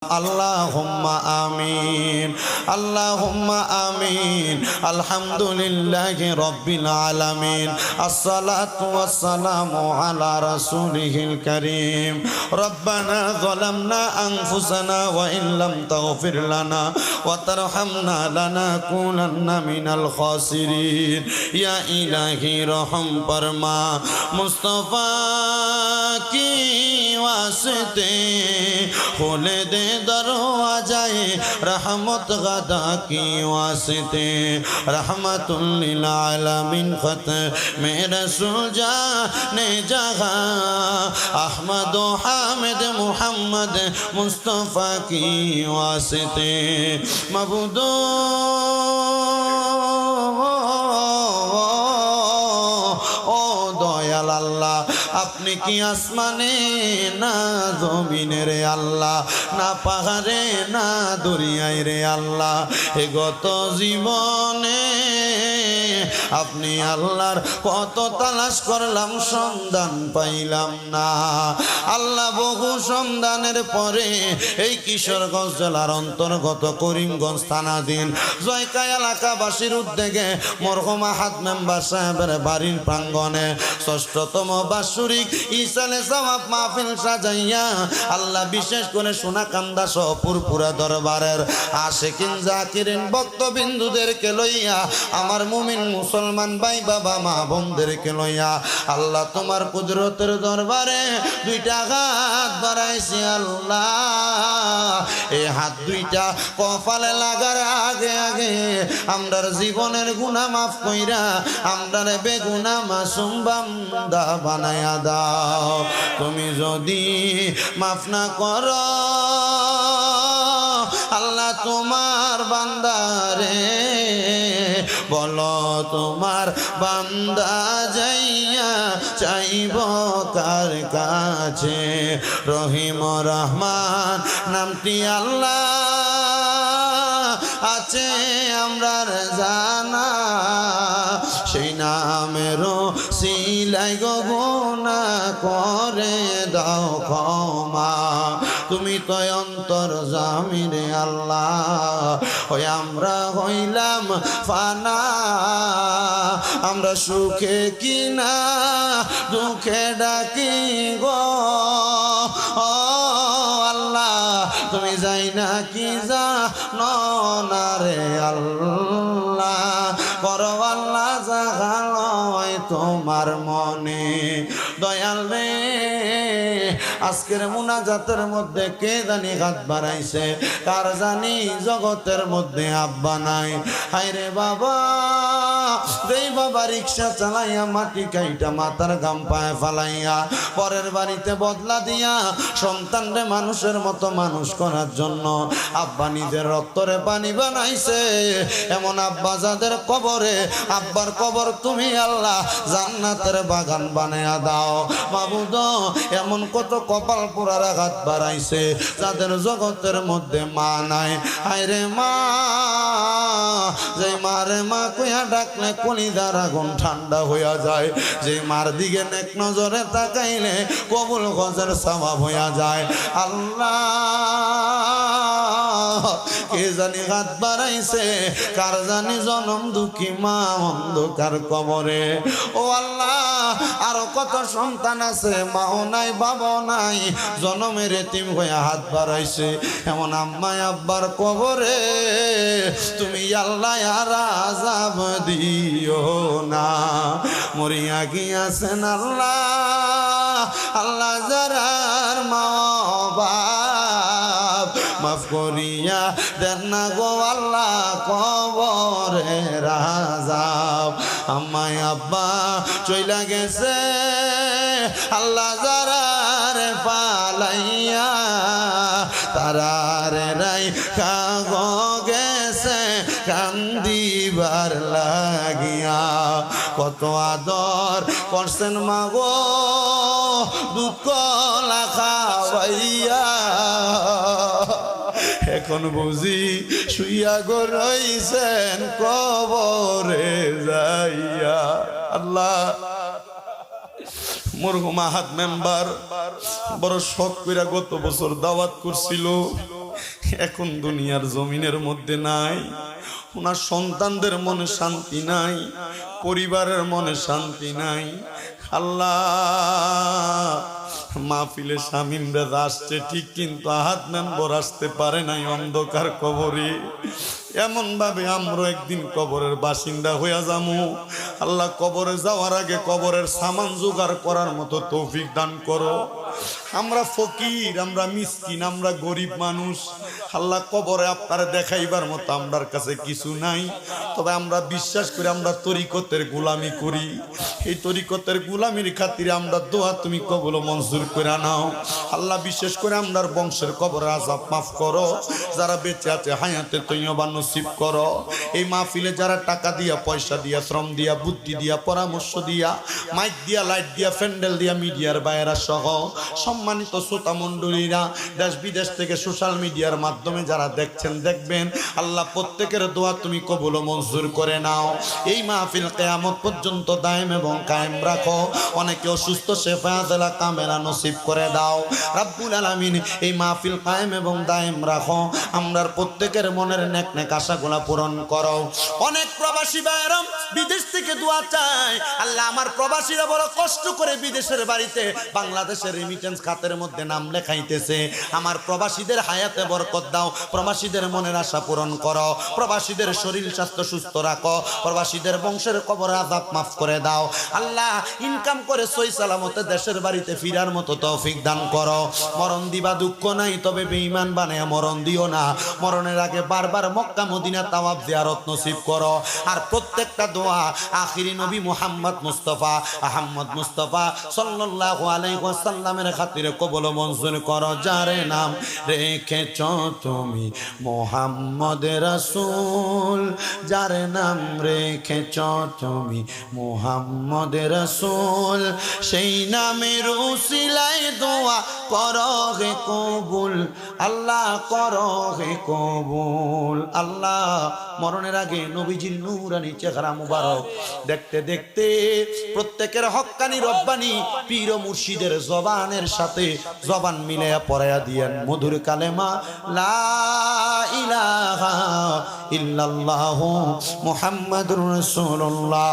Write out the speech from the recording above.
اللهم آمين اللهم آمين الحمد لله رب العالمين الصلاة والسلام على رسوله الكريم ربنا ظلمنا أنفسنا وإن لم تغفر لنا وترحمنا لنكونن من الخاسرين يا إلهي رحم فرما مصطفى کی واسطے کھول دے دروازے رحمت غدا کی واسطے رحمت للعالمین ختم رسول جانے جہاں احمد و حامد محمد مصطفیٰ کی واسطے معبود আল্লাহ আপনি কি আসমানে না জমিনে রে আল্লাহ না পাহাড়ে না দরিয়ায় রে আল্লাহ এ গত জীবনে আপনি আল্লাহর কত তালাশ করলাম সন্ধান পাইলাম না আল্লাহ বহু সন্ধানের পরে এই কিশোরগঞ্জ জেলার অন্তর্গত করিমগঞ্জ থানাধীন জয়কা এলাকাবাসীর উদ্যোগে মরহুম আহাদ মেম্বার সাহেবের বাড়ির প্রাঙ্গণে ষষ্ঠতম বাৎসরিক ইসালে সওয়াব মাহফিল সাজাইয়া আল্লাহ বিশেষ করে সোনাকান্দা সহ পুরপুরা দরবারের আশিকিন জাকিরিন ভক্তবিন্দুদেরকে লইয়া আমার মুমিন মুসলমান ভাই বাবা মা বোনদেরকে লইয়া আল্লাহ তোমার কুদরতের দরবারে দুইটা হাত বাড়াইছি আল্লাহ এই হাত দুইটা কপালে লাগার আগে আগে আমরার জীবনের গুনাহ মাফ কইরা আমরার বেগুনাহ মাসুম বান্দা বানায়া দাও তুমি যদি মাফ না করো আল্লাহ তোমার বান্দারে বলো তোমার বান্দা যাইয়া চাইব কার কাছে রহিম রহমান নামটি আল্লাহ আছে আমরার জানা সেই নামেরও সিলাই গো গুনাহ করে দাও ক্ষমা তুমি তো অন্তর জামিরে আল্লাহ ওই আমরা হইলাম ফানা আমরা সুখে কিনা দুঃখে ডাকি গো আল্লাহ তুমি যাই না কি জানো না রে আল্লাহ করো আল্লাহ জাগালয় তোমার মনে দয়াল রে আজকের মুনাজাতের মধ্যে কে জানি হাত বাড়াইছে কার জানি জগতের মধ্যে আব্বা নাই হায়রে বাবা যেই বাবা রিক্সা চালাইয়া মাটি কাইটা মাথার গাম পায়ে ফালাইয়া পরের বাড়িতে বদলা দিয়া সন্তানরে মানুষের মতো মানুষ করার জন্য আব্বা নিজের রক্তরে পানি বানাইছে এমন আব্বা যাদের কবরে আব্বার কবর তুমি আল্লাহ জান্নাতের বাগান বানায়া দাও মাবুদ এমন কত কপাল পোড়ার হাত বাড়াইছে যাদের জগতের মধ্যে মা নাই হায়রে মা যে মারে মা কইয়া ডাকলে কলিজার আগুন ঠান্ডা হইয়া যায় যে মার দিকে নেক নজরে তাকাইলে কবুল গজের সওয়াব হইয়া যায় আল্লাহ কে জানি হাত বাড়াইছে কার জানি জনম দুঃখী মা অন্ধকার কবরে ও আল্লাহ আরো কত সন্তান আছে মাও নাই বাবাও নাই জনমের এতিম হইয়া হাত বাড়াইছে এমন আম্মা আব্বার কবরে তুমি আল্লাহ আর আযাব দিও না মরিয়া গিয়াছেন আল্লাহ আল্লাহ যারার মা বাপ মাফ করিয়া দেন না গো আল্লাহ কবরের আযাব আম্মাই আব্বা চইলা গেছে আল্লাহ যারারে পালাইয়া তারারে রাইখা গো গেছে কান্দিবার লাগিয়া কত আদর করছেন মা গো দুঃখ লাখাইয়া এখন বুঝি শুইয়া গো রইছেন কবরে যাইয়া আল্লাহ মরহুম আহাদ মেম্বার বড় শখ কইরা গত বছর দাওয়াত করছিল এখন দুনিয়ার জমিনের মধ্যে নাই। ওনার সন্তানদের মনে শান্তি নাই, পরিবারের মনে শান্তি নাই। আল্লাহ, মাহফিলে শামীম রেজা আসছে ঠিক, কিন্তু আহাদ মেম্বর আসতে পারে নাই অন্ধকার কবরে। এমন ভাবে আমরা একদিন কবরের বাসিন্দা হইয়া যামু। আল্লাহ, কবরে যাওয়ার আগে কবরের সামান জোগাড় করার মতো তৌফিক দান করো। আমরা ফকির, আমরা মিসকিন, আমরা গরিব মানুষ। আল্লাহ, কবরে আপনার দেখাইবার মতো আমরার কাছে কিছু নাই। তবে আমরা বিশ্বাস করি আমরা তরিকতের গোলামি করি। এই তরিকতের গোলামির খাতিরে আমরা দোয়া তুমি কবুল মঞ্জুর করে নাও। আল্লাহ, বিশেষ করে আমরার বংশের কবরের আযাব মাফ করো। যারা বেঁচে আছে হায়াতে তৈয়বা নসিব করো। এই মাহফিলে যারা টাকা দিয়া, পয়সা দিয়া, শ্রম দিয়া, বুদ্ধি দিয়া, পরামর্শ দিয়া, মাইক দিয়া, লাইট দিয়া, প্যান্ডেল দিয়া, মিডিয়ার বাইরা সহ সম্মানিত শ্রোতা মণ্ডলীরা, দেশ বিদেশ থেকে সোশ্যাল মিডিয়ার মাধ্যমে যারা দেখছেন দেখবেন, আল্লাহ প্রত্যেকের দোয়া তুমি কবুল মঞ্জুর করে নাও। এই মাহফিল কিয়ামত পর্যন্ত দায়েম এবং কায়েম রাখো। অনেকে অসুস্থ, শেফা আজলা কামেলা নসিব করে দাও রাব্বুল আলামিন। এই মাহফিল কায়েম এবং দায়েম রাখো। আমরার প্রত্যেকের মনের নেক নেক আশাগুলা পূরণ করো। অনেক প্রবাসী ভাইরা বিদেশ থেকে দোয়া চায়। আল্লাহ, আমার প্রবাসীরা বড় কষ্ট করে বিদেশের বাড়িতে বাংলাদেশের রেমিটেন্স খাতের মধ্যে নাম লেখাইতেছে। আমার প্রবাসীদের হায়াতে বরকত দাও, প্রবাসীদের মনের আশা পূরণ করো, প্রবাসীদের শরীর স্বাস্থ্য সুস্থ রাখো, প্রবাসীদের বংশের কবর আযাব মাফ করে দাও। আল্লাহ, ইনকাম করে সই সালামতে দেশের বাড়িতে ফিরার মতো তৌফিক দান করো। মরণ দিবা দুঃখ নাই, তবে বেঈমান বানায়া মরণ দিও না। মরণের আগে বারবার মক্কা মদিনা তাওয়াফ জিয়ারত নসিব করো। আর প্রত্যেকটা দোয়া আখিরি নবী মুহাম্মদ মুস্তাফা আহমদ মুস্তাফা সাল্লাল্লাহু আলাইহি ওয়াসাল্লামের খাতিরে কবুল মঞ্জুর করো। যারে নাম রেখেছ তুমি মুহাম্মদ রাসূল, যার নাম রেখেছ তুমি মুহাম্মদ রাসূল, সেই নামের উসিলায় দোয়া করো হে কবুল। আল্লাহ, করো হে কবুল। আল্লাহ, মরণের আগে নবীজির নূরানি চেহারা মুবারক দেখতে দেখতে প্রত্যেকের হক্কানি রব্বানি পীর ও মুর্শিদের জবানের সাথে জবান মিলাইয়া পড়াইয়া দিয়েন মধুর কালেমা লা ইলাহা ইল্লাল্লাহু মুহাম্মাদুর রাসূলুল্লাহ।